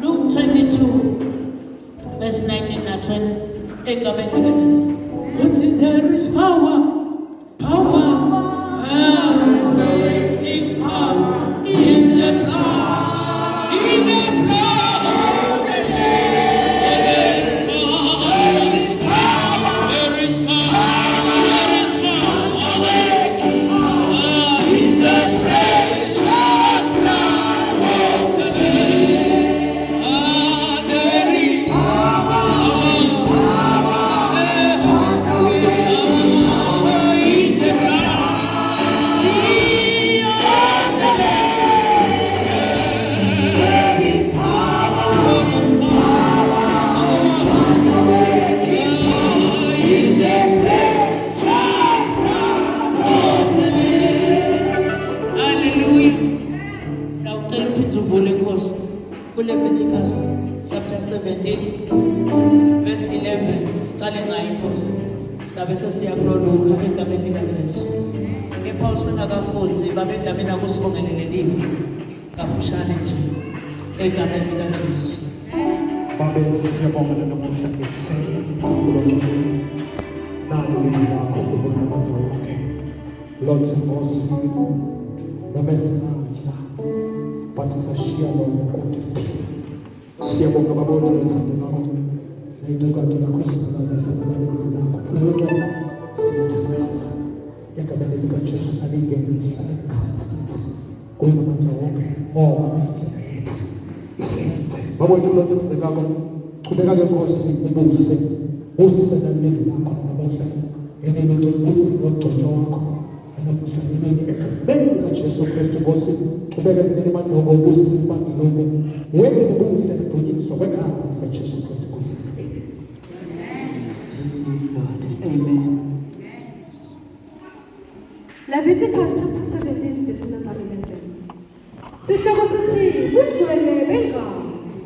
Luke 22 verse 19 and 20. There is power in power in the blood, in the blood. There is power, there is power in the precious blood of the Lamb. There is power in the blood, Leviticus chapter 17 verse 11 siqale ngayo inkosi sigabe sesiyakhuluma egameni likaJesu kepha usengakafunzi babedlamela kusibongelele livi kafushane nje egameni likaJesu. Baba siyabonga namuhla ngesifo nalo lakho kubona konke Lord Senkosi namesimahla bathi sashiya lona ukuthi siyabonga baba ukuthi ngicela ngicela lakho sibonga sabalekile lakho lokho siyithokoza egameni likaJesu alingene ikhathi kuyamandla wonke ngoba isenze baba ukuthi ngicela qhubeka ke Nkosi ubuse usise naleli lakho namuhla enene ukuthi ngogcotsho wakho namuhla enene egameni likaJesu Kristu Nkosi qhubeka nene mandoko ubusise ibandloko wena ubuhle kudunyiswa kwegama likaJesu Kristu Nkosi. Amen. Leviticus chapter 17 verses 11. Sihloko sithi ungcwele bengadi.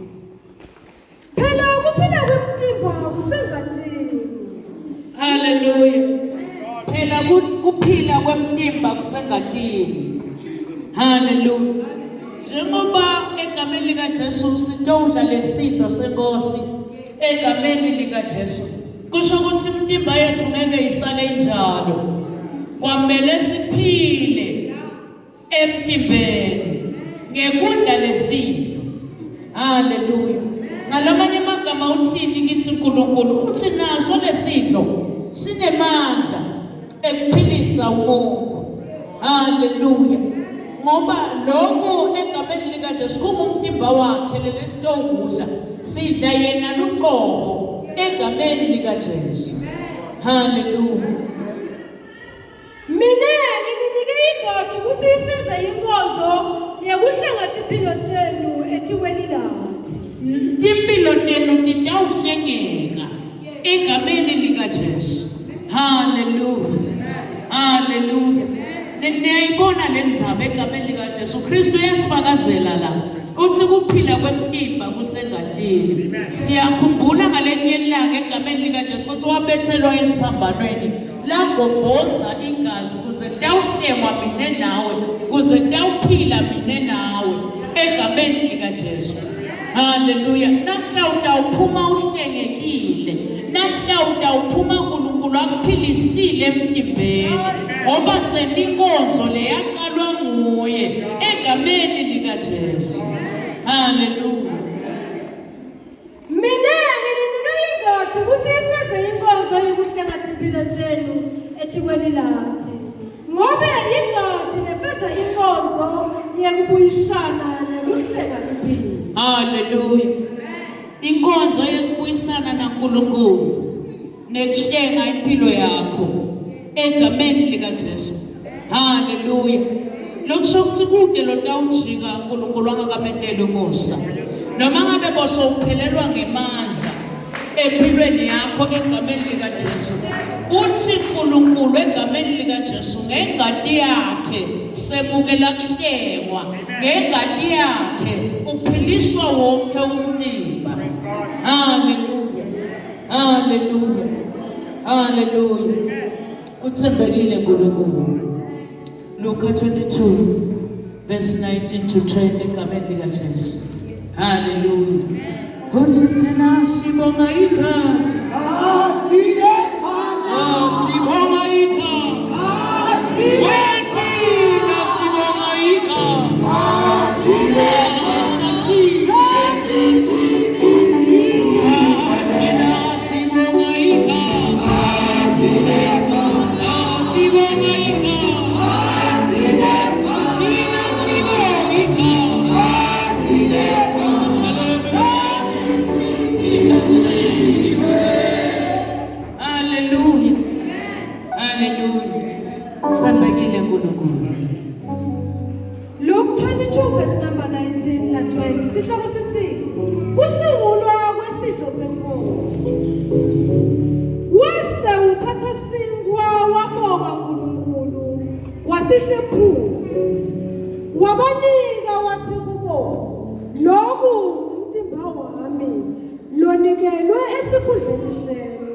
Phela ukuphila kwemtimba kusengadini. Hallelujah. Phela kuphila kwemtimba kusengadini. Hallelujah. Njengoba egameni likaJesu sitodla lesipho senkosi egameni likaJesu. Kusho ukuthi imtimba yethu ngeke isale injalo. Kwamele siphile emtimbeni ngekudla lesipho. Hallelujah. Ngalamanye amagama uthini kithi uNkulunkulu uthi naso lesipho sinemandla ekuphilisa umuntu. Hallelujah. ngoba lokho egameni lika Jesu kungumtimba wakhe lelesitokudla sidla yena luqobo egameni lika Jesu. Hallelujah. Mina nginike ingodi ukuthi ifeze inkonzo yekuhlengatha impilo tenu etiweni lathi. Impilo tenu titawuhlengeka egameni lika Jesu. Hallelujah. Hallelujah. Niyayibona le ndaba egameni lika Jesu Kristu yasifakazela la. Uthi kuphila kwemtimba kusengatini. Siyakhumbula ngalenye ilanga egameni lika Jesu ukuthi wabethelwa esiphambanweni la gobhoza igazi kuze tawuhlengwa mina nawe, kuze tawuphila mina nawe egameni lika Jesu. Hallelujah. Namhla utawuphuma uhlengekile. Namhla utawuphuma uNkulunkulu akuphilisile emtimbeni. Ngoba sendikonzo leyaqalwa nguye egameni lika Jesu. Hallelujah. Mina nginike ingodi ukuthi ifeze inkonzo yokuhlengatha impilo tenu etiweni lathi. Ngoba ingodi nefeza inkonzo yekubuyisana nekuhlenga impilo. Hallelujah. Inkonzo yokubuyisana naNkulunkulu nekuhlenga impilo yakho egameni lika Jesu. Hallelujah. Lokusho ukuthi kude lo tawujika uNkulunkulu angakameteli umusa. Noma ngabe bosowuphelelwa ngemandla empilweni yakho egameni lika Jesu. Uthi uNkulunkulu egameni lika Jesu ngengadi yakhe semukela kuhlengwa, ngengadi yakhe uphiliswa wonke umtimba. Hallelujah. Hallelujah. Hallelujah. Uthembekile uNkulunkulu. Luka 22 verse 19 to 20 egameni lika Jesu. Hallelujah. Uthi thina sibonga igazi. Sibonga igazi. Wethina sibonga igazi. Luke 22 verse number 19 na 20 sihloko sithi kusungulwa kwesidlo senkosi. Wase uthatha sinkwa wabonga uNkulunkulu wasihlephula wabanika wathi kubo lokhu umtimba wami lonikelwe esikhundleni senu.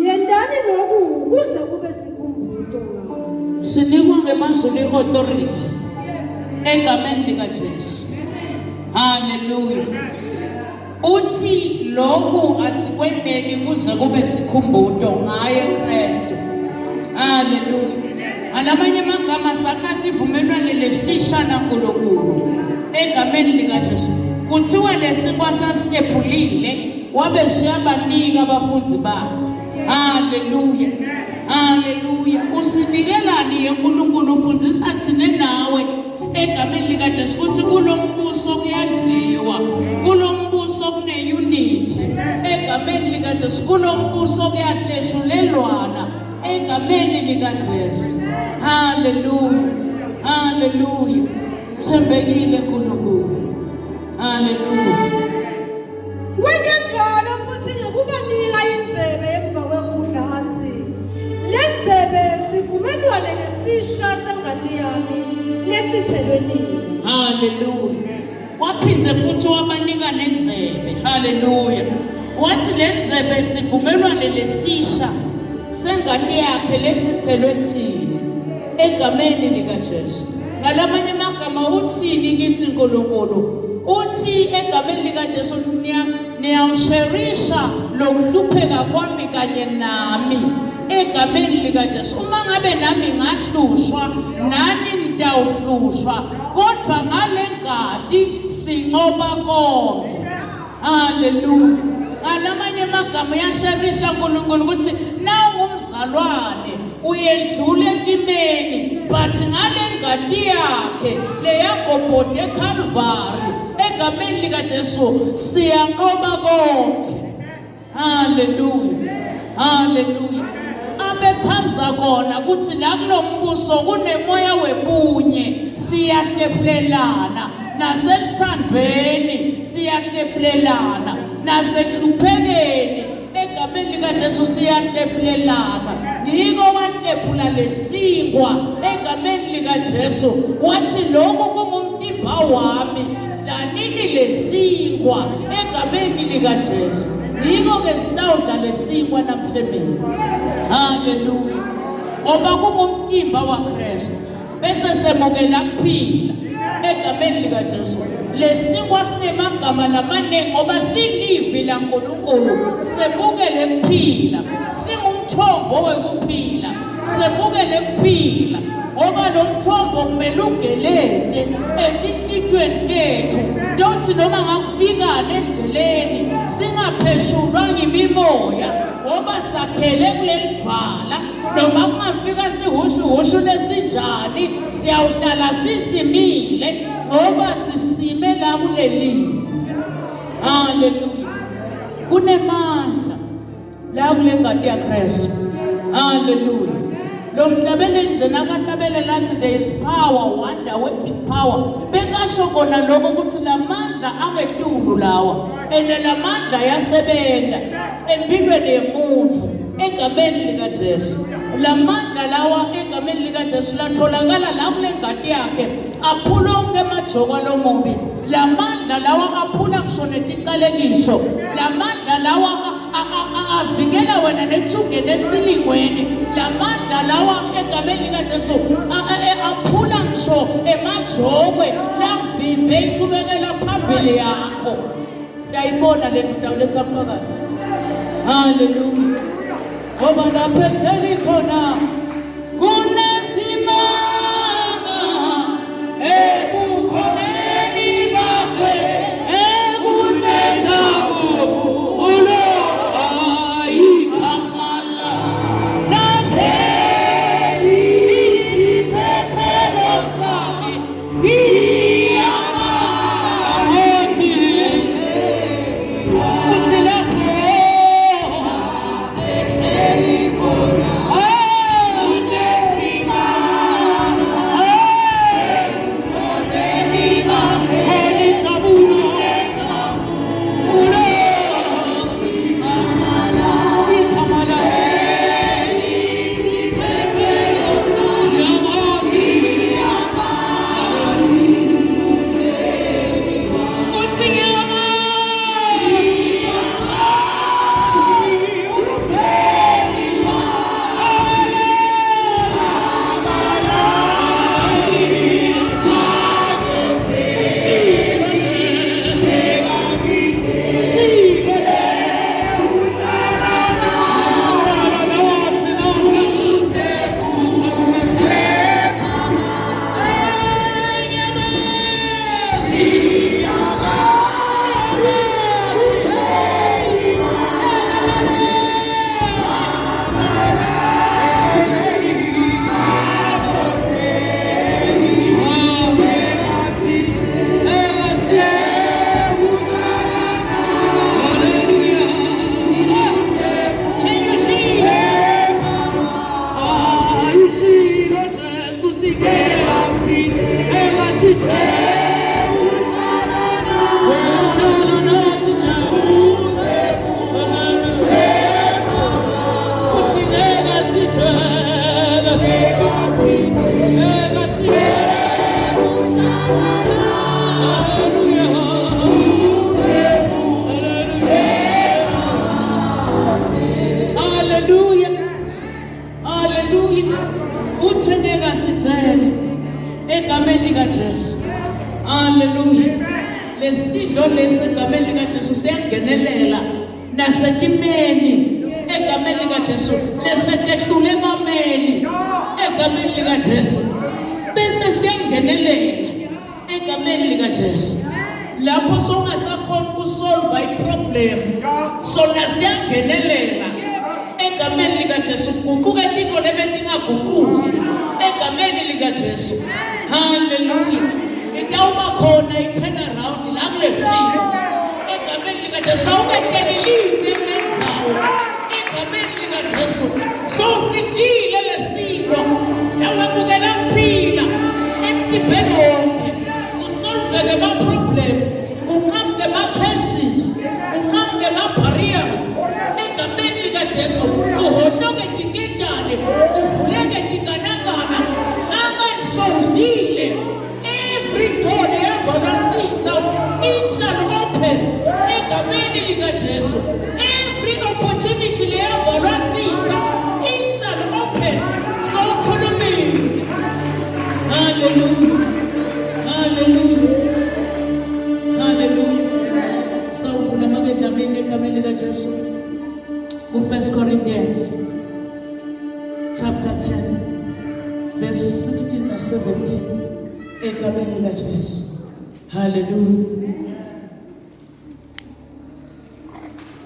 Yendani lokhu kuze kube sikhumbuzo ngalo. Sinikwa ngemazulu authority egameni lika Jesu. Hallelujah. Uthi lokhu asikweneni kuze kube sikhumbuzo ngaye Kristu. Hallelujah. Alamanye amagama sakha sivumelwane lesisha naNkulunkulu egameni lika Jesu. Kuthiwa lesinkwa sasilephulile wabe siyabanika abafundi bakhe. Hallelujah. Hallelujah. Usinikelani yeNkulunkulu ufundisa thina nawe egameni lika Jesu ukuthi kulombuso kuyadliwa, kulombuso kune unity egameni lika Jesu, kulombuso kuyahleshulelwana egameni lika Jesu. Hallelujah. Hallelujah. Thembekile uNkulunkulu. Hallelujah. Wengenjalo futhi ngokubanika indlebe emva kwekudla athi lendlebe sivumelwane nesisha sengadi yami nechithelweni. Hallelujah. Waphindze futhi wabanika nendlebe. Hallelujah. Wathi lendlebe sivumelwane lesisha sengadi yakhe lechithelwe thina egameni lika Jesu. Ngalamanye amagama uthini kithi uNkulunkulu? Uthi egameni lika Jesu niyawusherisha lokuhlupheka kwami kanye nami egameni lika Jesu. Uma ngabe nami ngahlushwa nani nitawuhlushwa, kodwa ngale ngadi sincoba konke. Hallelujah. Ngalamanye amagama uyasherisha uNkulunkulu ukuthi nawe ngumzalwane uyedlula entimeni, but ngale ngadi yakhe leyagobhoda eCalvary egameni likaJesu siyanqoba konke. Hallelujah, hallelujah. Abechaza kona kuthi la kulombuso kunemoya webunye, siyahlephulelana nasemthandweni, siyahlephulelana nasekuhluphekeni egameni likaJesu siyahlephulelana. Yiko wahlephula lesingwa egameni likaJesu wathi lokhu kungumtimba wami, dlanini lesingwa egameni likaJesu. Yiko ke sitawudla lesingwa namhlanje. Hallelujah. Ngoba kungumtimba waKristu bese semukela kuphila egameni likaJesu. Lesingwa sinemagama lamaningi ngoba silivi laNkulunkulu, semukele kuphila, singumthombo wekuphila, semukele kuphila. Ngoba lo mthombo kumele ugelete etinhlitweni tethu, donsi noma ngakufikana endleleni singapheshulwanga imimoya, ngoba sakhele kuleli dwala. Noma kungafika sihushu lesinjani, siyawuhlala sisimile ngoba sisime la kuleli. Hallelujah. Kunemandla la kule ngadi yaKristu. Hallelujah. Lo mhlabele nje nakahlabele lathi there is power, wonder working power. Bekasho kona lokho ukuthi lamandla angetulu lawa, ene lamandla yasebenza empilweni yomuntu egameni likaJesu. Lamandla lawa egameni likaJesu latholakala la kule ngadi yakhe, aphula onke amajoko lomubi. Lamandla lawa aphula ngisho neticalekiso. Lamandla lawa avikela wena nethungeni esilingweni. Lamandla lawa egameni likaJesu aphula ngisho emajokwe lavimbe iqhubekela phambili yakho. Uyayibona le nto letha phakathi. Hallelujah. Ngoba lapho ehleli khona kunesimanga ebukhoneni bakhe ekunejabulo ayikhamala lapheli isiphephelo sami iyamazi kuthi lapho ehleli khona egameni likaJesu. Hallelujah. Lesidlo lesegameni likaJesu siyangenelela nasetimeni egameni likaJesu, lesetehlule emameni egameni likaJesu, bese siyangenelela egameni likaJesu. Lapho songasakhona ukusolva iproblem, sona siyangenelela egameni likaJesu kuguquka into lebetingaguquki egameni likaJesu. Hallelujah. Itawuba khona i-turnaround la kulesimo egameni likaJesu. Awukadelelide kulendzawo egameni likaJesu. Sowusidlile lesimo tawabukela kuphila emtimbeni wonke usolveke ma-problem unqamuke ma-cases unqamuke ma-barriers egameni likaJesu. Kuhonoke tinketane kuvuleke tinganangana namanje sowudlile. Every door leyavalwasitha it shall open egameni likaJesu. Every opportunity leyavalwasitha it shall open. So khulumile. Hallelujah. Hallelujah. Hallelujah. So ulamake dlamini egameni likaJesu. 1 Corinthians chapter 10 verse 16 and 17 egameni likaJesu. Hallelujah.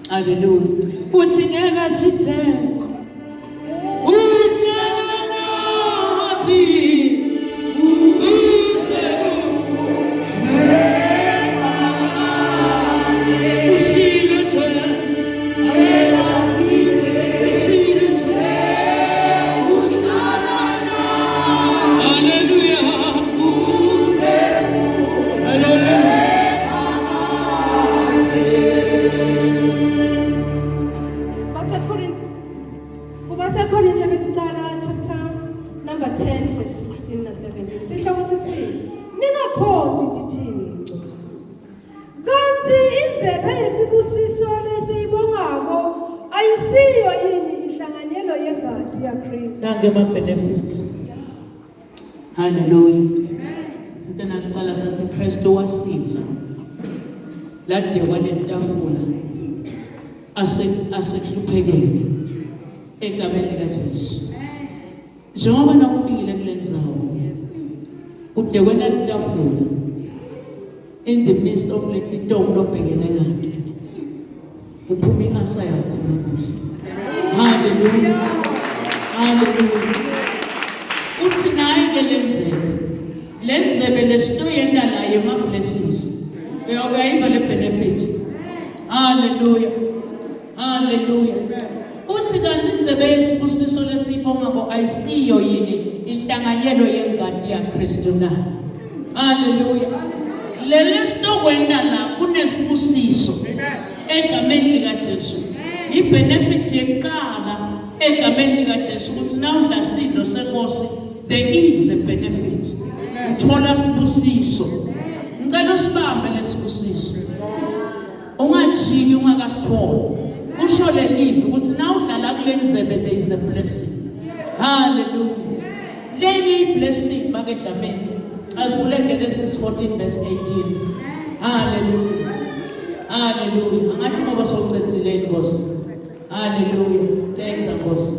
Hallelujah. Uthi ngeke sithembe uhlala nathi benefits. Hallelujah. Sisithe nasicala sathi Kristu wasidla ladekwa netafula asekuhluphekile egameni likaJesu. Njengoba nakufikile kule ndzawo kudekwe netafula in the midst of le titombi lobhekene nato kuphuma i-asa yakho namuhla. Hallelujah. Hallelujah. Uthi naye ke lenzebe lesitoyenda laye ma-blessings uyayiva le benefit. Hallelujah. Hallelujah. Uthi kanti inzebe yesibusiso lesiyibongako ayisiyo yini inhlanganyelo yengadi yaKristu na. Hallelujah. Lele sitokwenda la kunesibusiso egameni likaJesu. I-benefit yekala egameni likaJesu ukuthi nawudla sidlo senkosi there is a benefit. Uthola sibusiso. Ngicela usibambe lesibusiso. Ungajiki ungakasithola. Kusho le livi ukuthi nawudla la kule ndzebe there is a blessing. Hallelujah. Lenye i-blessing bake dlamini. Asivule Genesis 14 verse 18. Hallelujah. Hallelujah. Angathi ngoba sokucethile inkosi. Hallelujah. Thanks Nkosi.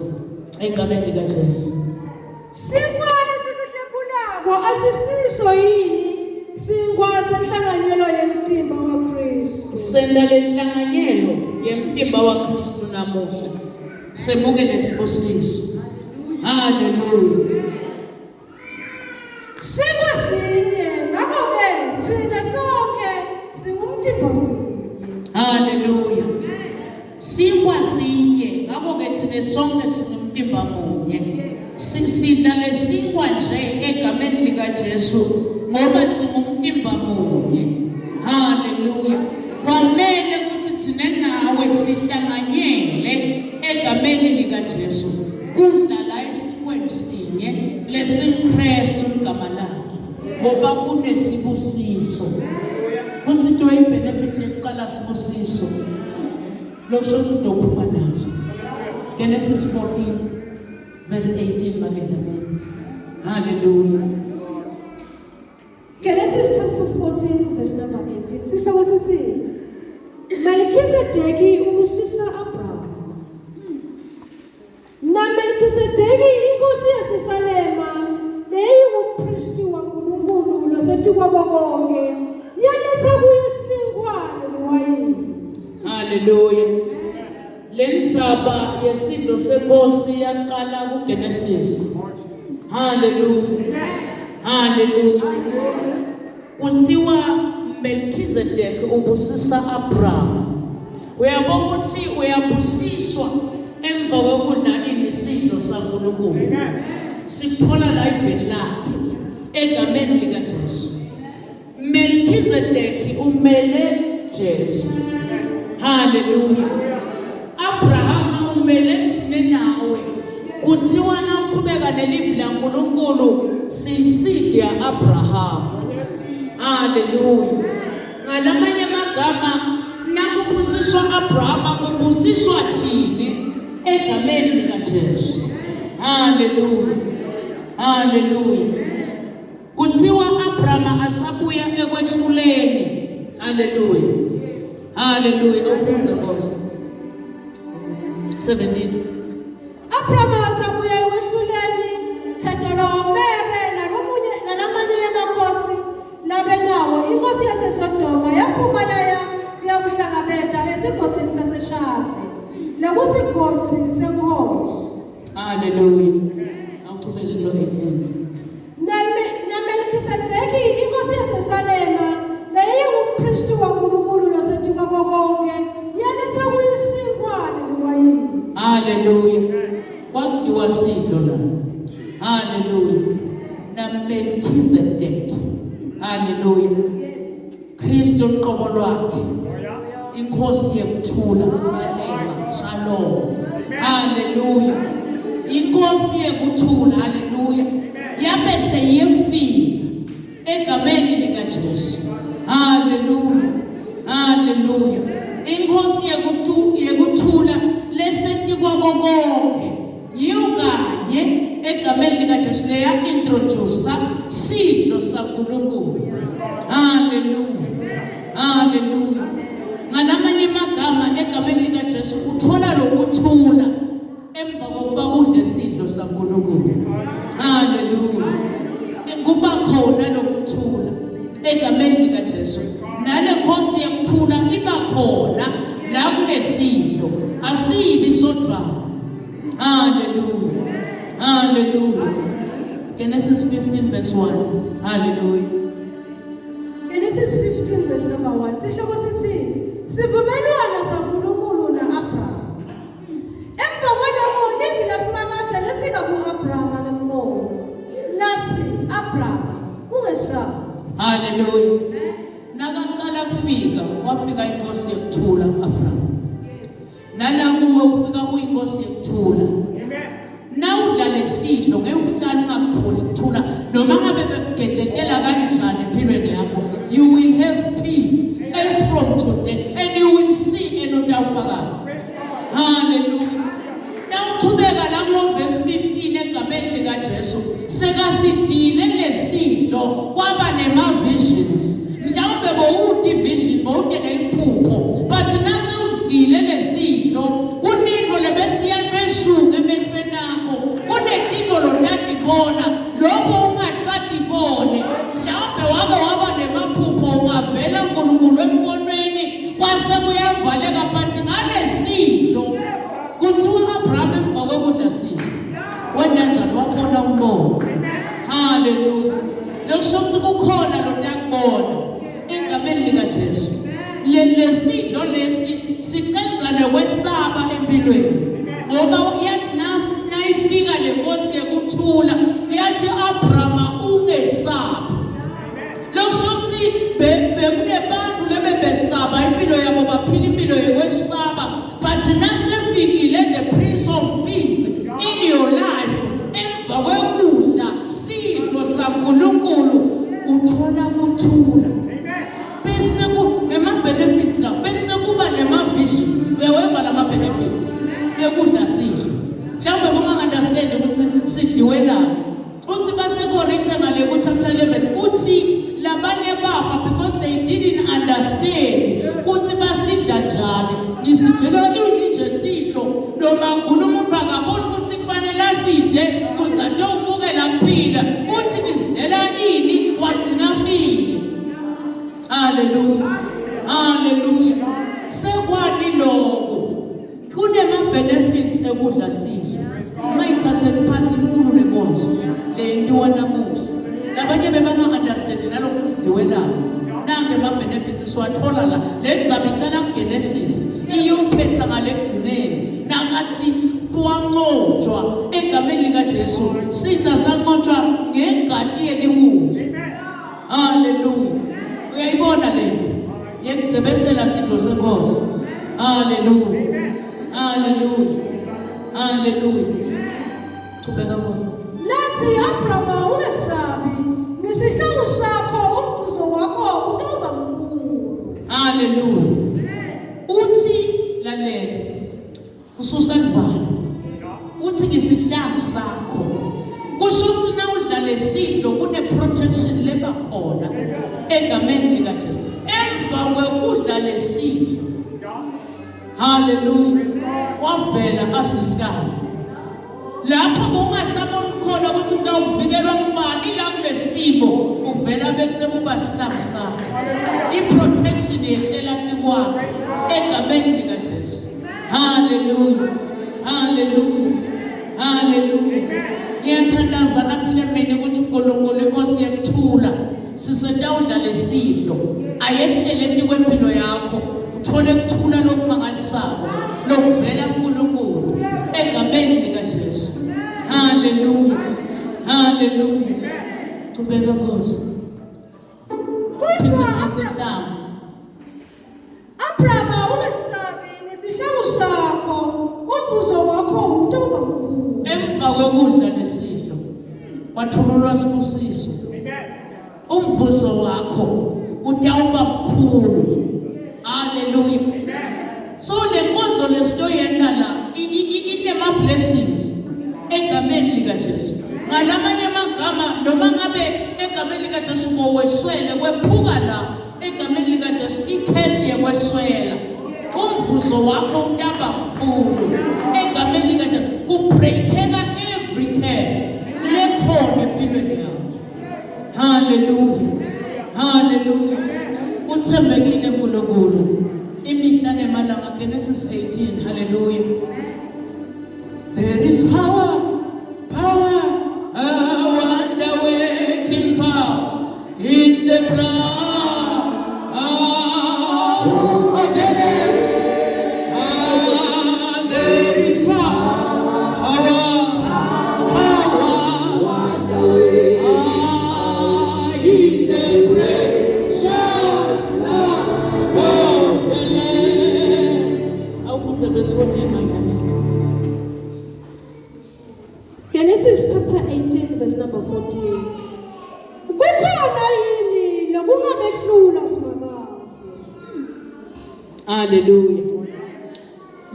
Egameni likaJesu. Singwane sisihlephulako asisiso yini singwa senhlanganyelo yemtimba waKristu. Senda lenhlanganyelo yemtimba waKristu namuhla. Semuke lesibusiso. Hallelujah. Singosinye ngakho-ke thina sonke singumtimba munye. Hallelujah. Sinye ngakho-ke thina sonke singumtimba munye. Sidla lesinkwa nje egameni likaJesu ngoba singumtimba munye. Hallelujah. Kwamele ukuthi thina nawe sihlanganyele egameni likaJesu. Kudlala isinkweni sinye lesiKristu igama lakhe ngoba kunesibusiso. Uthi into i-benefit yokuqala sibusiso lokusho ukuthi udophuma naso. Genesis 14 verse 18 makedlamini. Hallelujah. Genesis chapter 14 verse number 18. Sihloko sithi Melchizedeki ubusisa Abraham. Na Melchizedeki inkosi yaseSalema neyingumpristi waNkulunkulu losetukwa konke yaletha kuye isinkwane nowayini. Hallelujah. Lenza Indaba yesidlo senkosi yaqala kuGenesis. Hallelujah. Hallelujah. Kuthiwa Melchizedek ubusisa Abraham. Uyabona ukuthi uyabusiswa emva kokudla isidlo saNkulunkulu. Sithola la iveli lakhe egameni likaJesu. Melchizedek umele Jesu. Hallelujah. Abraham umele thine nawe. Kuthiwa na uqhubeka nelivi laNkulunkulu sisidi ya Abraham. Hallelujah. Ngalamanye amagama nakubusiswa Abraham kubusiswa thine egameni likaJesu. Hallelujah. Hallelujah. Kuthiwa Abraham asabuya ekwehluleni. Hallelujah. Hallelujah. Ufunze Nkosi. 17. Abraham asabuya ekwehluleni Kedoromere nalamanye amakhosi labenawo. Inkosi yaseSodoma yaphuma laya yakuhlangabeza esigodini saseShafe nakusigodi seNkosi. Hallelujah. Awuqhubeke lo 18. Melchizedeki inkosi yaseSalema yayingumpristi waNkulunkulu loseduka konke yaletha kuyisinkwane liwayini. Hallelujah. Kwakhiwa sidlo la. Hallelujah. Na Melchizedek. Hallelujah. Kristo uqobo lwakhe. Inkosi yekuthula Salema. Shalom. Hallelujah. Inkosi yekuthula. Hallelujah. Yabe seyefika egameni likaJesu. Hallelujah. Hallelujah. Inkosi yekuthula lesethi kwabo bonke yokanye egameni likaJesu leya introduce sidlo saNkulunkulu. Hallelujah. Hallelujah. Ngalamanye amagama egameni likaJesu uthola lokuthula emva kokuba udle sidlo saNkulunkulu. Hallelujah. Kuba khona lokuthula egameni likaJesu. Nale nkosi yokuthula iba khona la kulesidlo. Asibi sodwa. Hallelujah. Hallelujah. Genesis 15 verse 1. Hallelujah. Genesis 15 verse number 1. Sihloko sithi sivumelwano saNkulunkulu na-Abraham. Emva kwalokho livi lasimamathe lifika ku-Abraham ngembono. Nathi Abraham ungesabi. Hallelujah. Nakaqala kufika wafika inkosi yokuthula Abraham. Nala kuwe ufika kuyinkosi yokuthula. Nawudla lesidlo ngeke uhlale ungakuthuli ukuthula noma ngabe bekugedletela kanjani empilweni yakho. You will have peace as from today and you will see enodawufakazi. Hallelujah. Nawuqhubeka la kulo verse 15 egameni likaJesu sekasidlile lesidlo kwaba nema visions. Mhlawumbe bowuthi vision bowuthi neliphupho but nase usidile lesidlo kunito lebesiyanweshuka emehlweni akho kunetino lotatibona lokho ungasatibone. Mhlawumbe waba nemaphupho ungavela uNkulunkulu embonweni kwase kuyavaleka but ngalesidlo kuthiwa Abraham emva kokudla sidlo wenda njani wakhona umbono. Hallelujah. Lokusho ukuthi kukhona lotakubona egameni likaJesu. Lesidlo lesi siqedzane kwesaba empilweni. Ngoba yathi nayifika lenkosi yekuthula yathi Abraham ungesabi. Lokusho ukuthi bekunebantu lebebesaba impilo yabo baphila impilo yekwesaba but nasefikile the Prince of Peace in your life emva kwekudla sidlo saNkulunkulu uthola kuthula. Bese nema-benefits la bese kuba nema-visions. Uyaweva lama benefits ekudla sidlo. Mhlawumbe bunga-understand ukuthi sidliwe lani. Uthi baseKorinte ngale ku-chapter 11 uthi labanye bafa because they didn't understand ukuthi basidla njani. Ngisidlela ini nje sidlo noma ngula umuntu akaboni ukuthi kufanele asidle kuze umbukela kuphila. Uthi ngisidlela ini wagcina file. Hallelujah. Hallelujah. Sekwani lokho kunema benefits ekudla sidle ungayithatheli phasi inkulu lebonzo le nto wanamuhla labanye bebanga-understand nalokhu sisidliwe lapho nanke ama-benefits siwathola la le ndzaba icala kuGenesis iyophetha ngale kugcineni nangathi kuwancotshwa egameni likaJesu sithi asancotshwa ngengadi yeliwundlu. Haleluya. Uyayibona lento yekudzebesela sidlo senkosi. Haleluya. Haleluya. Haleluya. Chubeka Nkosi. Nathi Abrahama ungesabi ngesihlangu sakho umvuzo wakho utawuba mkhulu. Haleluya. Uthi lalela ususanivalo uthi ngesihlangu sakho kusho ukuthi na udla lesidlo kune protection leba khona egameni likaJesu emva kwekudla lesidlo. Haleluya. Wavela asihlangu lapho kungasaboni khona ukuthi mntawuvikelwa ngubani la kulesimo uvela bese kuba sihlangu sakho iprotection yehlela tikwakho egameni likaJesu. Haleluya. Haleluya. Haleluya. Ngiyathandaza namhlanje ukuthi uNkulunkulu inkosi yekuthula sisetawudla lesidlo ayehlele tikwempilo yakho uthole kuthula lokumangalisako lokuvela kuNkulunkulu egameni likaJesu. Haleluya. Haleluya. Chubeka Nkosi. Phindza ngesihlangu. Abrahama ungesabi ngesihlangu sakho umvuzo wakho utawuba mkhulu. Emva kwekudla lesidlo wathululwa sibusiso. Umvuzo wakho utawuba mkhulu. Haleluya. So lenkonzo lesitoyenda la inema blessings egameni likaJesu. Ngalamanye amagama noma ngabe egameni likaJesu koweswele kwephuka la egameni likaJesu ikhesi yekweswela umvuzo wakho utaba mkhulu egameni likaJesu kubreakeka every case lekhona empilweni yakho. Haleluya. Haleluya. Uthembekile uNkulunkulu imihla nemalanga. Genesis 18. Hallelujah. There is power, a wonder-working power in the blood of the Lamb. There is power, in the precious blood of the Lamb. Aufutse verse 14, my friend. Genesis chapter 18 verse number 14. Kukhona yini lokungabehlula simakazi? Haleluya.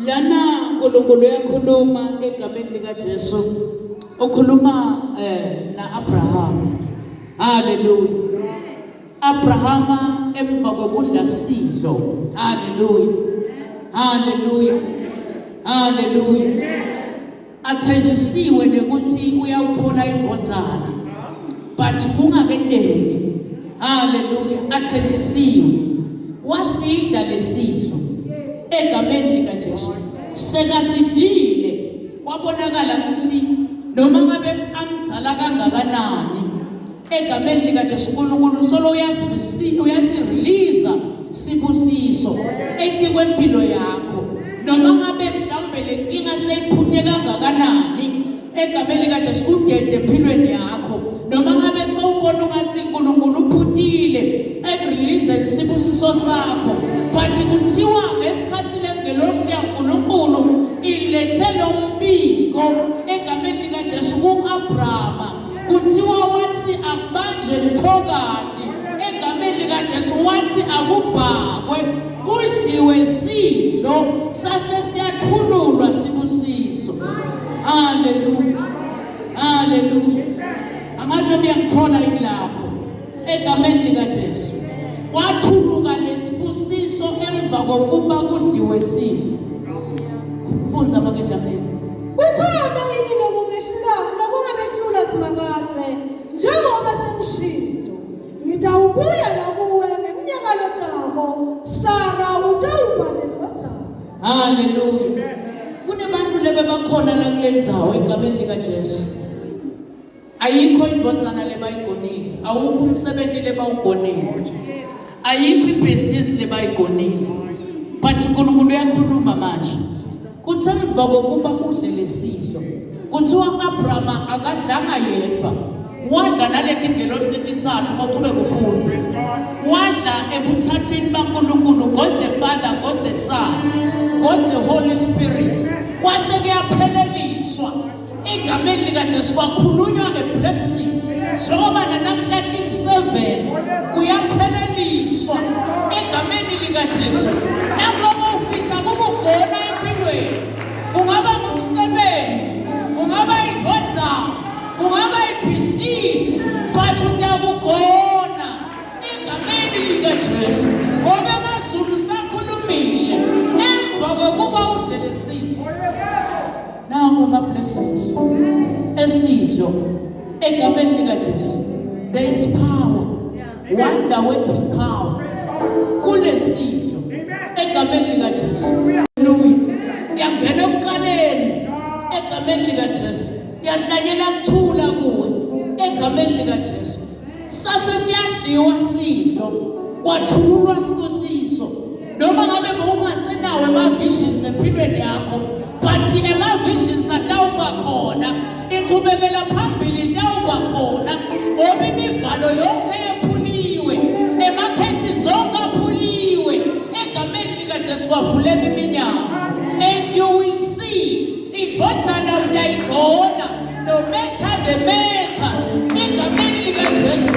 Lana uNkulunkulu uyakhuluma egameni likaJesu. Ukhuluma na Abraham. Haleluya. Abrahama emva kokudla sidlo. Haleluya. Haleluya. Haleluya. Athenjisiwe ukuthi uyawuthola indvodzana but kungakendeki. Haleluya. Athenjisiwe wasidla lesidlo egameni likaJesu sekasidlile kwabonakala ukuthi noma ngabe amdzala kangakanani egameni likaJesu uNkulunkulu solo uyasirelease sibusiso etikwempilo yakho noma ngabe mhlambe le inkinga seyiphuthe kangakanani egameni likaJesu kudede empilweni yakho noma ngabe sewubona ungathi uNkulunkulu uphutile ekurelease sibusiso sakho but kuthiwa ngesikhathi lengelosi yaNkulunkulu ilethe lo mbiko egameni likaJesu ku-Abrahama kuthiwa wathi akubanjwe lithokati egameni likaJesu wathi akubhakwe kudliwe sidlo sase siyathululwa sibusiso. Haleluya. Haleluya. Abantu beyangithola ilapho egameni likaJesu wathuluka lesibusiso emva kokuba kudliwe sidlo. Kufunza abakedlameni. Kukhona yini lokungabehlula simakazi njengoba sengishindo ngitawubuya nakuwe ngeminyaka lotako Sara utawuba nendodzana. Haleluya. Kunebantu bebakhona la kule ndzawo egameni likaJesu. Ayikho indodzana lebayigonile, awukho umsebenzi lebawugonile, ayikho ibhizinisi lebayigonile. But uNkulunkulu uyakhuluma manje. Kuthi emva kokuba udle lesidlo, kuthiwa uAbrahama akadlanga yedwa. Wadla naleti ngelosi letintathu maqhubeka ufundze. Wadla ebuthathweni baNkulunkulu, God the Father, God the Son, God the Holy Spirit. Kwase kuyapheleliswa egameni likaJesu kwakhulunywa ngeblessing. Njengoba namhla 7 kuyapheleliswa egameni likaJesu. Nakuloba ufisa ukugona empilweni, kungaba ngumsebenzi, kungaba indvodza, kungaba ibhizinisi, but utakugona egameni likaJesu. Ngoba amazulu sakhulumile emva kokuba udle lesidlo. Nangu ama-blessings esidlo egameni likaJesu. There is power, wonder working power kule sidlo egameni likaJesu. Yangena ebukaleni egameni likaJesu. Yahlanyela kuthula kuwe egameni likaJesu. Sase siyadliwa sidlo kwathululwa sibusiso. Noma ngabe bewungasenawo ama-visions empilweni yakho, but ema-visions atawuba khona, inqubekela phambili itawuba khona, ngoba imivalo yonke ephuliwe, emakhesi zonke aphuliwe egameni likaJesu kwavuleka iminyango. And you will see indvodzana utayigona, no matter the matter egameni likaJesu.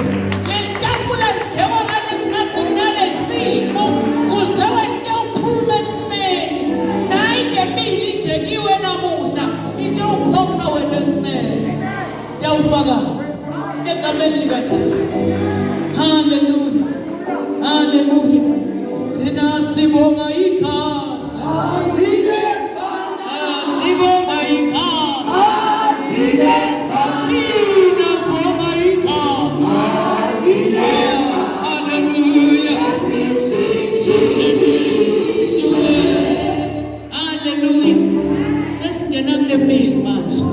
Le tafula lidekwa ngalesikhathi kunalesimo kuze wente uphume esimeni. Nayi ngemini idekiwe namuhla into ukhokha wena esimeni. Dawufakazi egameni likaJesu. Hallelujah, hallelujah. Thina sibonga ikhasi, sibonga ikhasi, thina sibonga ikhasi. Hallelujah, hallelujah. Sesingena kule mili manje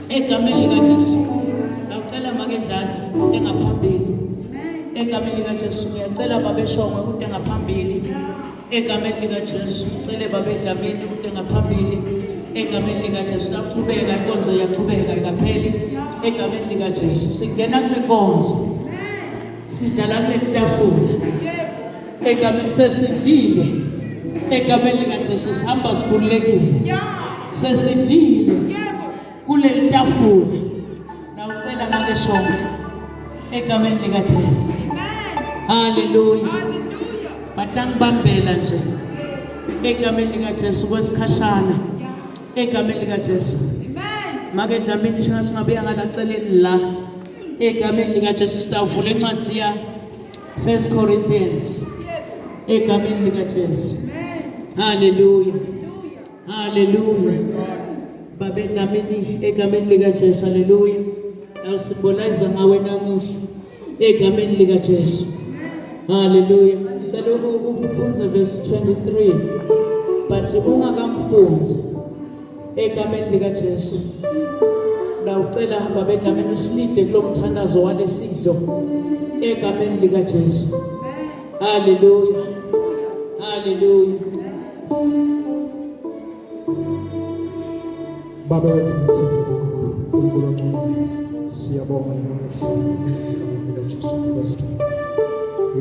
egameni likaJesu. Ngicela makedlala engaphambili egameni likaJesu. Ngiyacela babeshonga ukuthi engaphambili egameni likaJesu. Ngicela babedlamini ukuthi engaphambili egameni likaJesu. Saqhubeka inkonzo yaqhubeka ikapheli egameni likaJesu. Singena kule nkonzo, sidlala kule tafula egameni, sesidlile egameni likaJesu. Sihamba sikhululekile, sesidlile kule tafula. Nawucela makeshonga egameni likaJesu. Hallelujah. Batangibambela nje egameni likaJesu kwesikhashana egameni likaJesu. Make dlamini shingathi ngabuya ngalaceleni la egameni likaJesu. Sitavula encwadi ya 1 Corinthians egameni likaJesu. Hallelujah, hallelujah. Babe dlamini egameni likaJesu. Hallelujah. Awusimbolize ngawe namuhla egameni likaJesu. Hallelujah. Cela ufunze verse 23. But ungakamfunzi egameni likaJesu. Nawucela babe dlamini usilide kulo mthandazo walesidlo egameni likaJesu. Hallelujah, hallelujah. Baba wetu mtete Mungu wetu, siyabonga egameni likaJesu Kristu.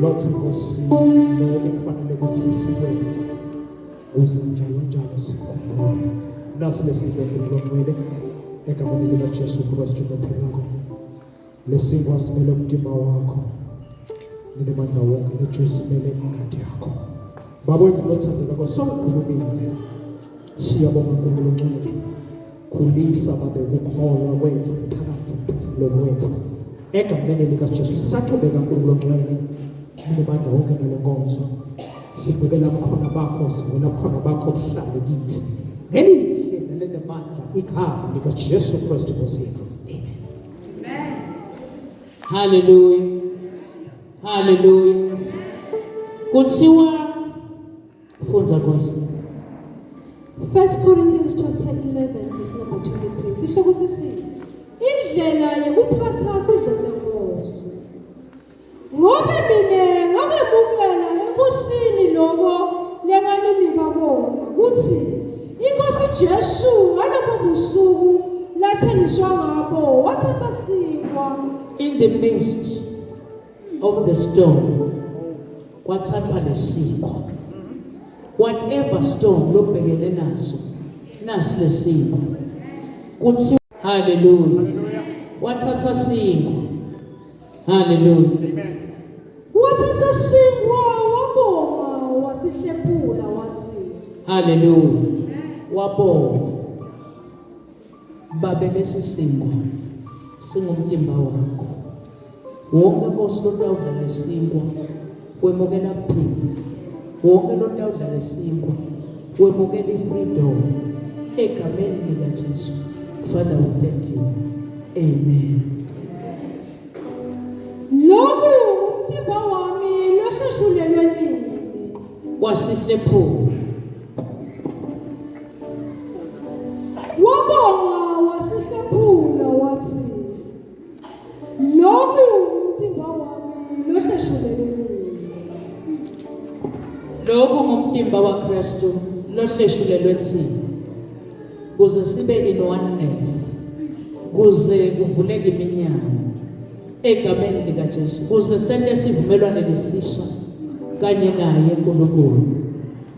Lord Nkosi, lokho kufanele ukuthi sikwende uze njalo sikhumbule. Nasi lesidlo ngilongcwele egameni likaJesu Kristu lophilako. Lesinto asimele umtima wakho, ninemandla wonke, nejusimele ingadi yakho. Baba wethu lothandeka sonkhulumile, siyabonga Nkulunkulu ongcwele. Khulisa babe ukukholwa kwethu phakathi emphefumulweni wethu egameni likaJesu. Saqhubeka Nkulunkulu ongcwele, ninemandla wonke nale nkonzo. Sibukela bukhona bakho, sibona bukhona bakho buhlale kithi nelihle nelinamandla igama likaJesu Kristu Nkosi yethu. Amen. Hallelujah, hallelujah. Kuthiwa funza Nkosi, 1 Corinthians chapter 11 verse number 23. Sihloko sithi indlela yokuphatha isidlo senkosi. Ngoba mina ngabemukela enkosini lokho lenganinika kona kuthi inkosi Jesu ngalobo busuku lathengiswa ngabo wathatha sinkwa. In the midst of the storm, kwathathwa lesinkwa. Whatever storm lobhekene naso, nasi lesinkwa. Kuthi hallelujah. Wathatha sinkwa. Hallelujah. Wathatha sinkwa wabonga wasihlephula wathi Hallelujah. Wabonga. Babe lesi sinkwa singumtimba wakho. Wonke Nkosi lotawudla lesinkwa wemukela kuphila. Wonke lotawudla lesinkwa wemukela ifreedom egameni lika Jesu. Father, we thank you. Amen. lokhu umtimba wami losheshulelwe nini. Wasihlephula. Wabonga wasihlephula wathi lokhu umtimba wami losheshulelwe nini. Lokhu ngumtimba waKristu lohleshulelwe thina. Kuze sibe in oneness. Kuze kuvuleke iminyango egameni lika Jesu. Kuze sente sivumelwane lesisha kanye naye uNkulunkulu.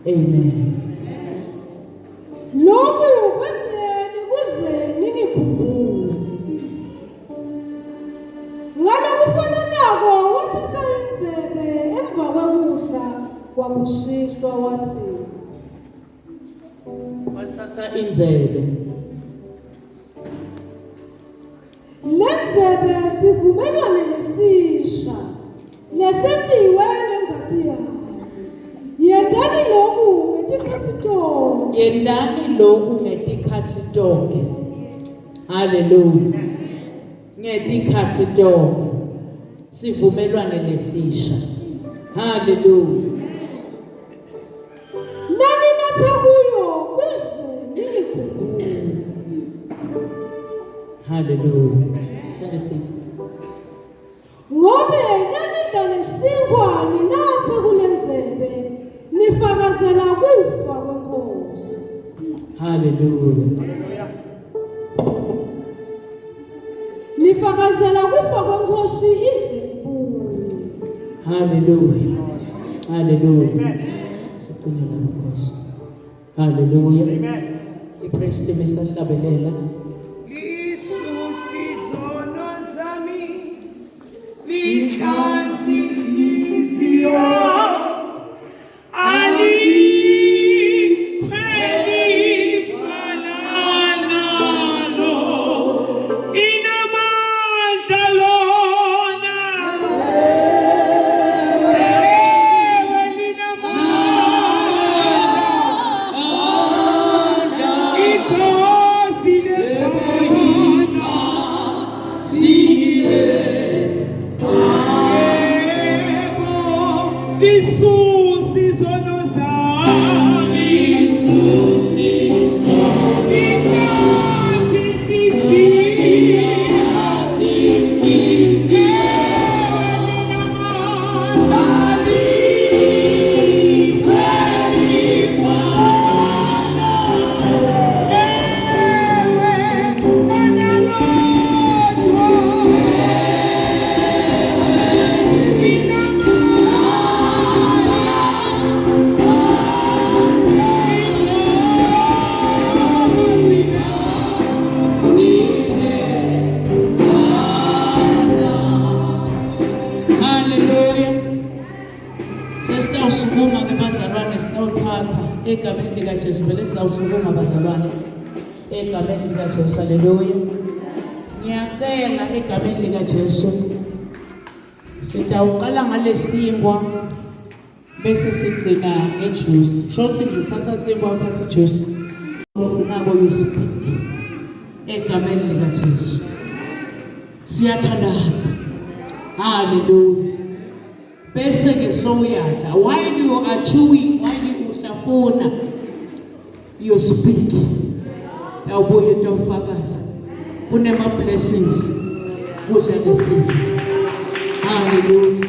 Amen. Lokhu kwenteni kuze ningikhumbule. Ngalokufananako wathatha inzebe emva kwekudla kwakushishwa wathi Wathatha inzebe. lenzebe sivumelwane lesisha lesentiwe ngengadi yami. Yendani lokhu ngetikhathi tonke. Yendani lokhu ngetikhathi tonke. Hallelujah. Ngetikhathi tonke sivumelwane lesisha. Hallelujah. Nani natha kuyo kuze ningikhumbule. Hallelujah. 26. Ngobe nanidla lesinkwa ninathe kulenzebe nifakazela kufa kwenkosi. Hallelujah. Nifakazela kufa kwenkosi izibuye. Hallelujah. Hallelujah. Sicine lapho Nkosi. Hallelujah. Amen. I-praise team isahlabelela. Lisusi zono zami, lihlanzi inhliziyo, alikhweli fana nalo, inamandla lona, ewe linamandla, inkosi lefana, Lisusi zono zami, Lisusi zono zami, Sesitawusukuma ke bazalwane sitawuthatha egameni lika Jesu. Vele sitawusukuma bazalwane egameni lika Jesu. Haleluya. Ngiyacela egameni lika Jesu sitawuqala ngalesinkwa bese sigcina ngejuice. Shothi nje uthatha sinkwa uthatha ijuice. Uthi nako you speak egameni lika Jesu. Siyathandaza. Hallelujah. Bese ke soyadla while you are chewing, while uhlafuna you speak. Awubuye utawufakaza. Kunema blessings. Kudla lesipho. Hallelujah.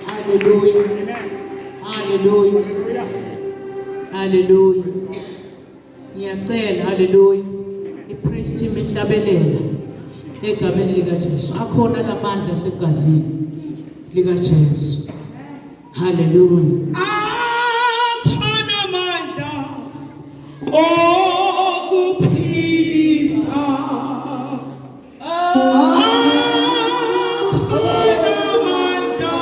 Hallelujah. Hallelujah. Hallelujah. Ngiyacela hallelujah. Ipriest imihlabelela egameni lika Jesu. Akhona lamandla segazini lika Jesu. Hallelujah. Akhona amandla okuphilisa. Akhona amandla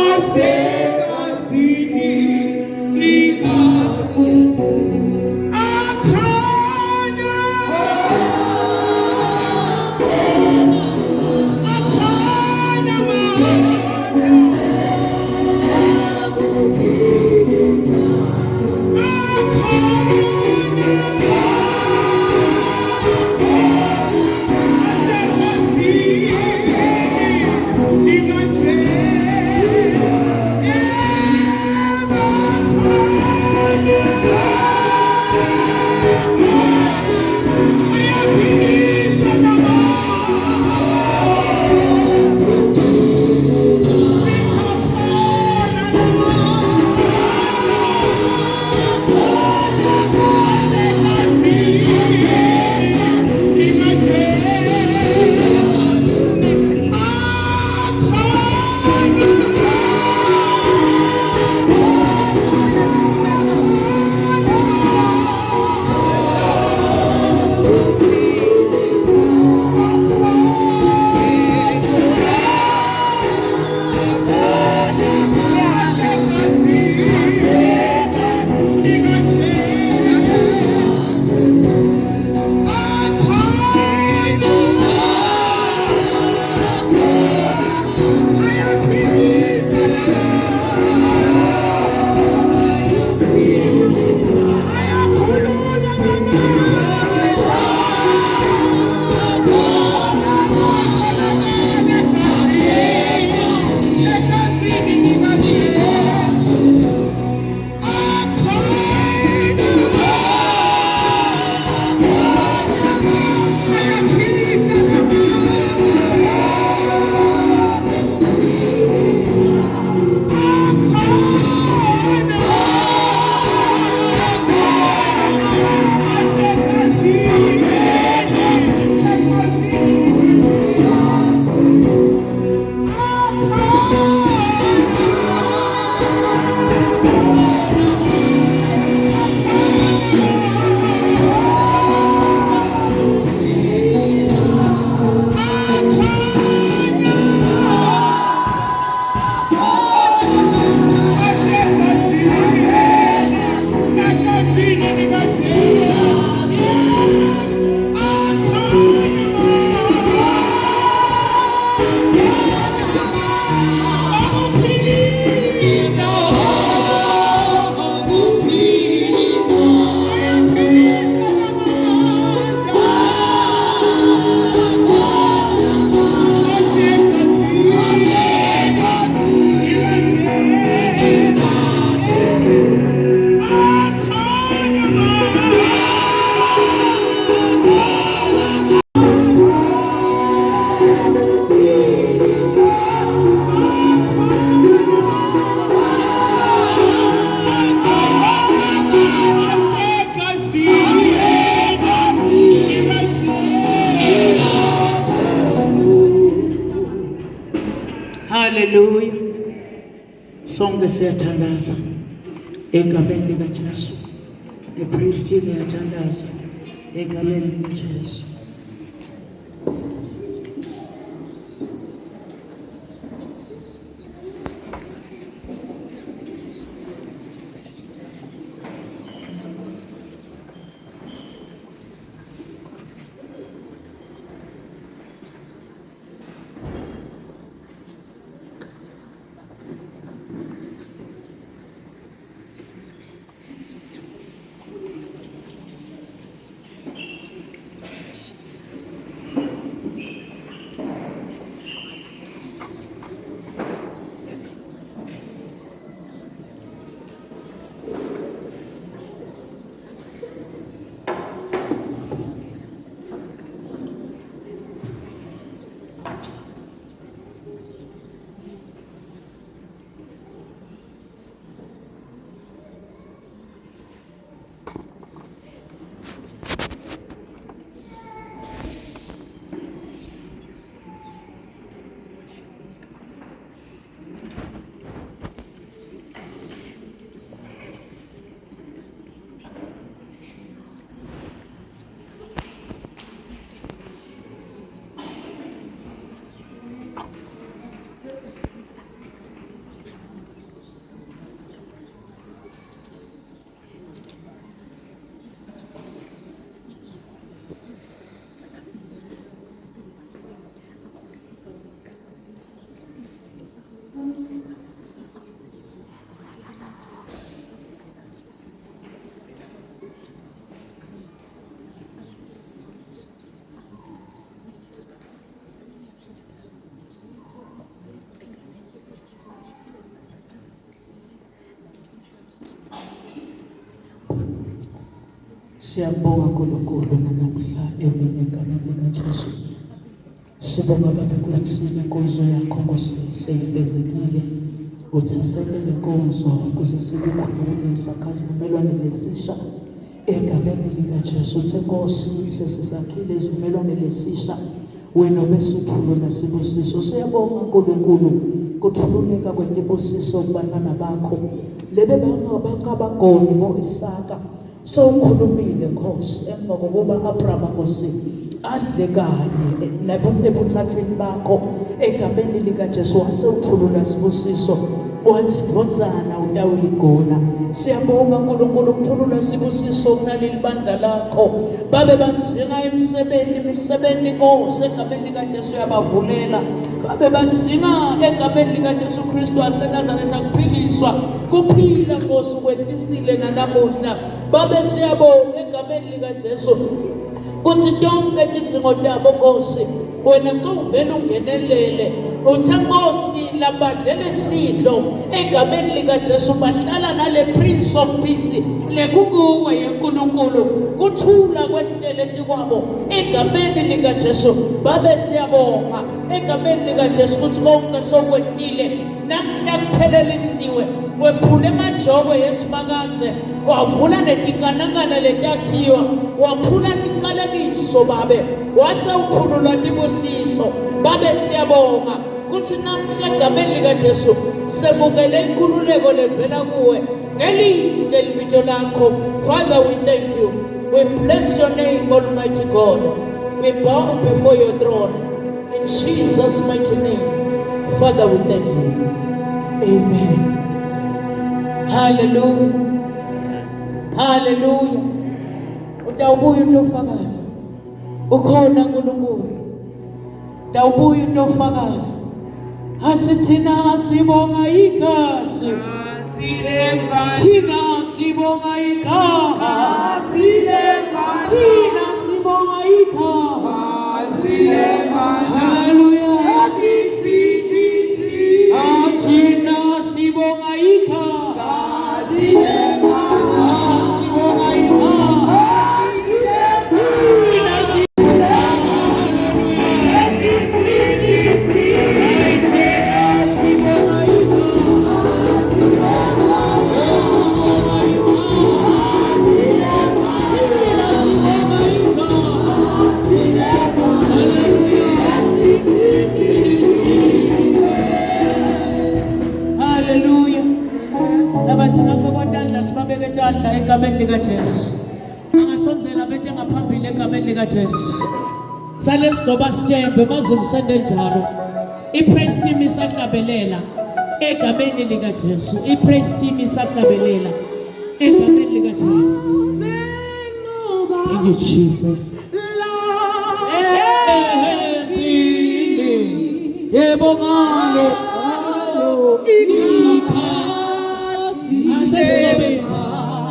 asegazini lika Jesu. Akhona Hallelujah. Sonke siyathandaza egameni lika Jesu. Ipriest iyathandaza egameni lika Jesu. Siyabonga uNkulunkulu namhla emini egameni likaJesu. Sibonga Baba ukuthi inkonzo yakho Nkosi seyifezekile. Uthaselele inkonzo ukuze sikukhululisa kazivumelwane lesisha egameni likaJesu. Uthi Nkosi sesisakhile izivumelwane lesisha wena obesithulula sibusiso. Siyabonga uNkulunkulu kuthululeka kwendibusiso kubantwana bakho lebe bangabagoni boIsaka. So ukhulumile Nkosi emva kokuba Abraham Nkosi adle kanye ebuthathweni bakho egameni likaJesu wasewuthulula sibusiso wathi ndvodzana utawuyigona. Siyabonga uNkulunkulu ukuthulula sibusiso kunaleli bandla lakho babe badzinga imisebenzi Nkosi egameni likaJesu yabavulela babe badzinga egameni likaJesu Kristu waseNazaretha kuphiliswa kuphila Nkosi ukwehlisile nanamuhla babe siyabonga egameni likaJesu kuthi tonke tidzingo tabo Nkosi wena sowuvela ungenelele. Uthi Nkosi labadlele sidlo egameni likaJesu bahlala nale Prince of Peace lekukuwe yeNkulunkulu kuthula kwehlele tikwabo egameni likaJesu babe siyabonga egameni likaJesu kuthi konke sokwetile namhla kuphelelisiwe wephule emajobo yesimakadze wavula netinkanangana letakhiwa waphula tiqalekiso babe wasewuthulula tibusiso babe siyabonga kuthi namhla egameni likaJesu semukele inkululeko levela kuwe ngelihle libizo lakho. Father, we thank you, we bless your name, Almighty God. We bow before your throne in Jesus' mighty name. Father, we thank you. Amen. Hallelujah. Hallelujah. Utawubuya utofakaza ukhona uNkulunkulu. Utawubuya utofakaza athi thina sibonga igazi, thina sibonga igazi, thina sibonga igazi. Hallelujah. Thina sibonga igazi, egameni likaJesu. Angasonzela bete ngaphambili egameni likaJesu. Sale sigoba sithembe mazimsende njalo. I-praise team isahlabelela egameni likaJesu. I-praise team isahlabelela egameni likaJesu. Thank you Jesus. Yebo ngalo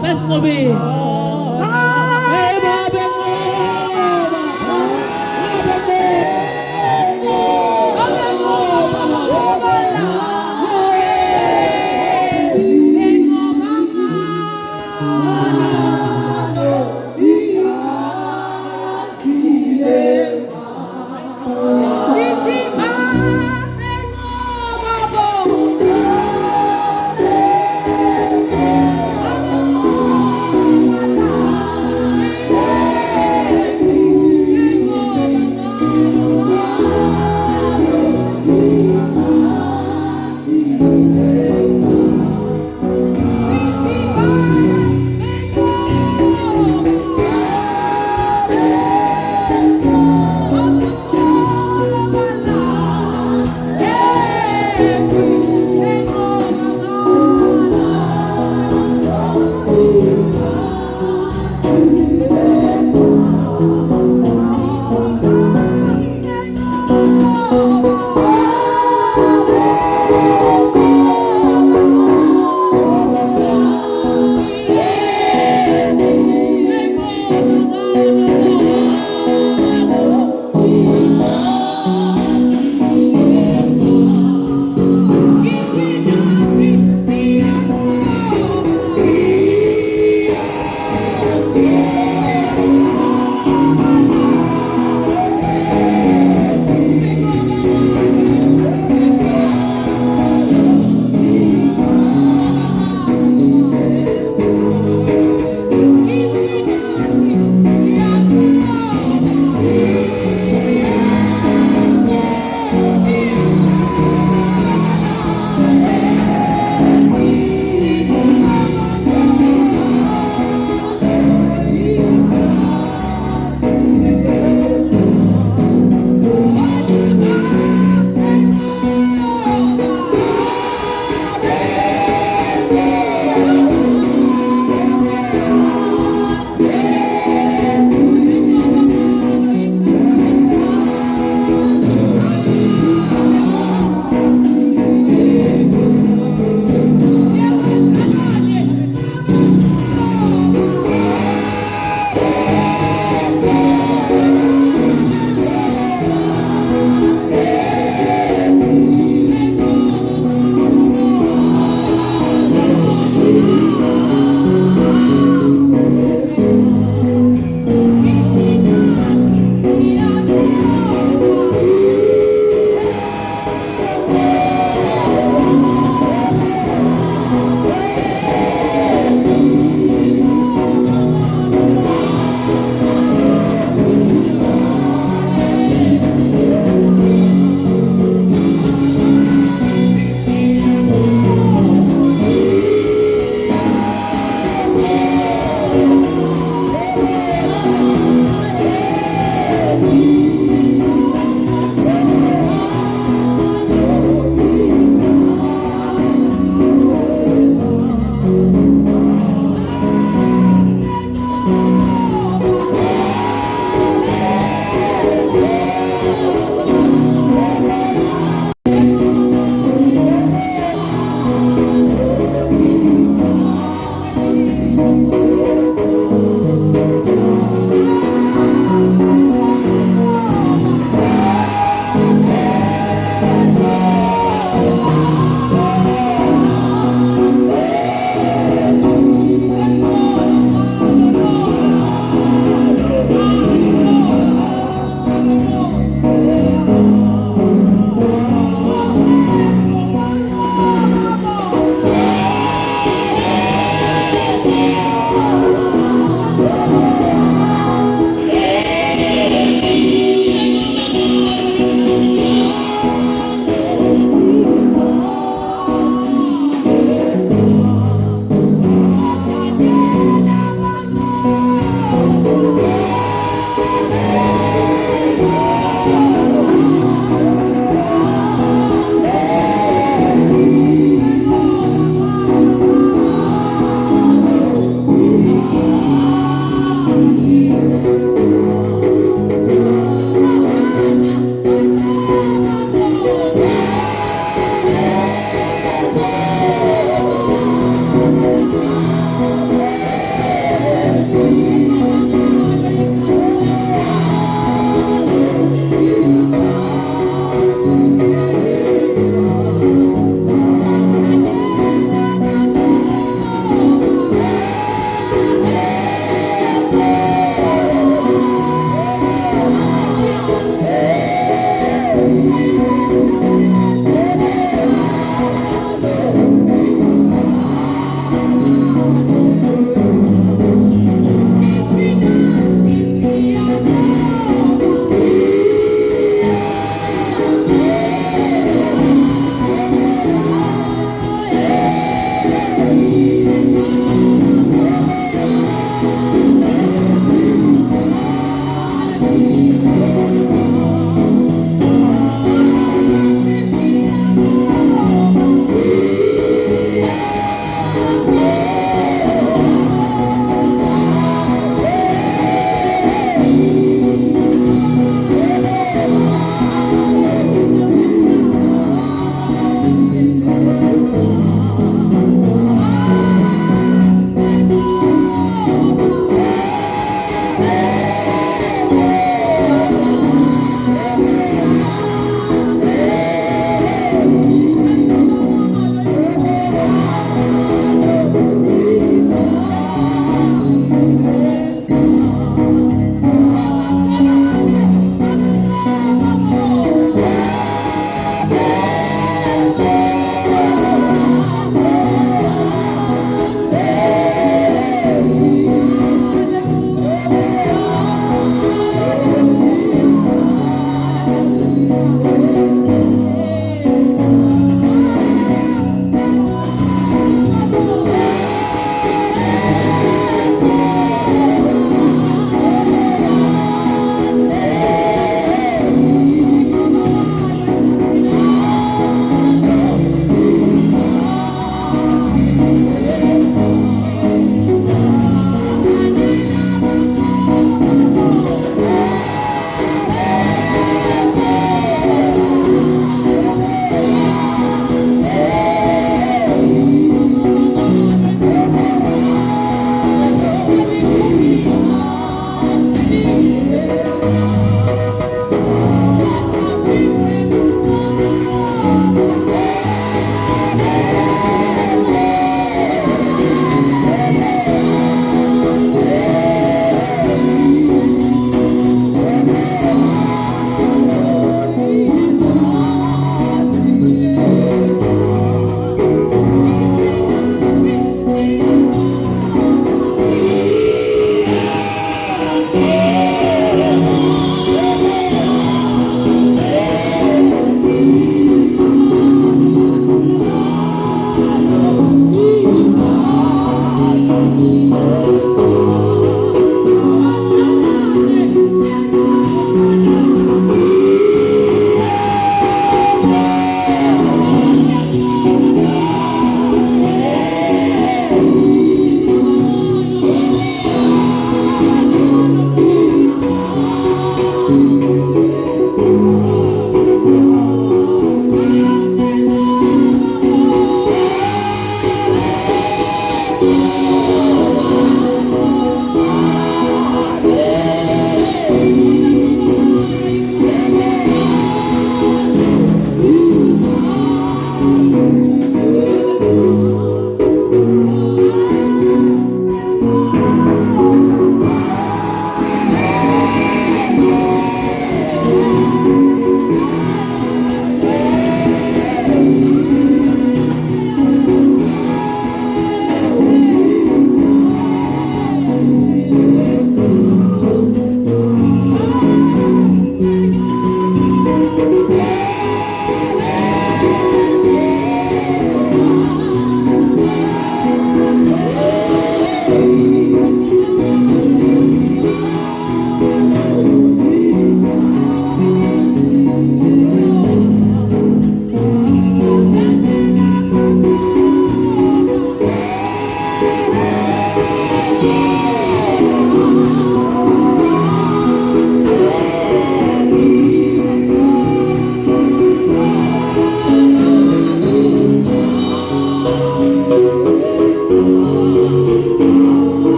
Sesinobe